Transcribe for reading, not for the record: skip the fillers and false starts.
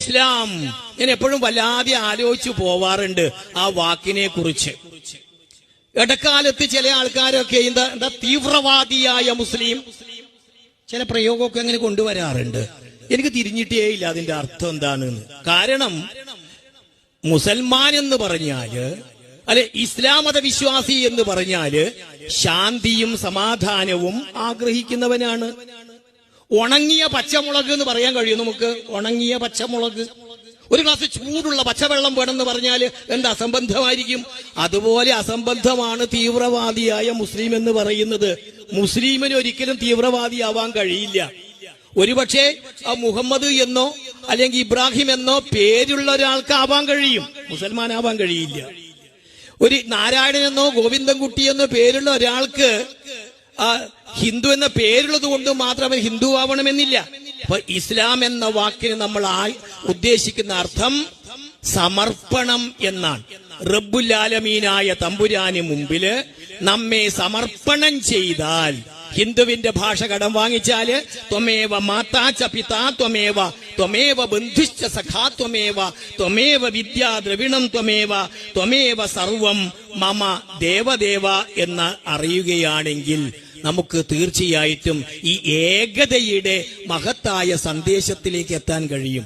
ഇസ്ലാം ഞാൻ എപ്പോഴും വല്ലാതെ ആലോചിച്ചു പോവാറുണ്ട് ആ വാക്കിനെ കുറിച്ച്. ഇടക്കാലത്ത് ചില ആൾക്കാരൊക്കെ എന്താ തീവ്രവാദിയായ മുസ്ലിം ചില പ്രയോഗമൊക്കെ അങ്ങനെ കൊണ്ടുവരാറുണ്ട്. എനിക്ക് തിരിഞ്ഞിട്ടേ ഇല്ല അതിന്റെ അർത്ഥം എന്താണെന്ന്. കാരണം മുസൽമാൻ എന്ന് പറഞ്ഞാല്, അല്ലെ ഇസ്ലാം മതവിശ്വാസി എന്ന് പറഞ്ഞാല് ശാന്തിയും സമാധാനവും ആഗ്രഹിക്കുന്നവനാണ്. ഉണങ്ങിയ പച്ചമുളക് എന്ന് പറയാൻ കഴിയും നമുക്ക്? ഉണങ്ങിയ പച്ചമുളക്, ഒരു ഗ്ലാസ് ചൂടുള്ള പച്ചവെള്ളം വേണമെന്ന് പറഞ്ഞാല് എന്ത് അസംബന്ധമായിരിക്കും? അതുപോലെ അസംബന്ധമാണ് തീവ്രവാദിയായ മുസ്ലിം എന്ന് പറയുന്നത്. മുസ്ലിമിന് ഒരിക്കലും തീവ്രവാദിയാവാൻ കഴിയില്ല. ഒരുപക്ഷെ മുഹമ്മദ് എന്നോ അല്ലെങ്കിൽ ഇബ്രാഹിം എന്നോ പേരുള്ള ഒരാൾക്ക് ആവാൻ കഴിയും, മുസൽമാനാവാൻ കഴിയില്ല. ഒരു നാരായണൻ എന്നോ ഗോവിന്ദൻകുട്ടി എന്നോ പേരുള്ള ഒരാൾക്ക് ഹിന്ദു എന്ന പേരുള്ളത് കൊണ്ട് മാത്രം അവൻ ഹിന്ദു ആവണമെന്നില്ല. അപ്പൊ ഇസ്ലാം എന്ന വാക്കിന് നമ്മൾ ഉദ്ദേശിക്കുന്ന അർത്ഥം സമർപ്പണം എന്നാണ്. റബ്ബുൽ ആലമീനായ തമ്പുരാന് മുമ്പില് നമ്മെ സമർപ്പണം ചെയ്താൽ, ഹിന്ദുവിന്റെ ഭാഷ കടം വാങ്ങിച്ചാല് ത്വമേവ മാതാ ച പിതാ ത്വമേവ ത്വമേവ ബന്ധുശ്ച സഖാ ത്വമേവ ത്വമേവ വിദ്യാ ദ്രവിണം ത്വമേവ ത്വമേവ സർവം മമ ദേവദേവ എന്ന് അറിയുകയാണെങ്കിൽ നമുക്ക് തീർച്ചയായിട്ടും ഈ ഏകതയുടെ മഹത്തായ സന്ദേശത്തിലേക്ക് എത്താൻ കഴിയും.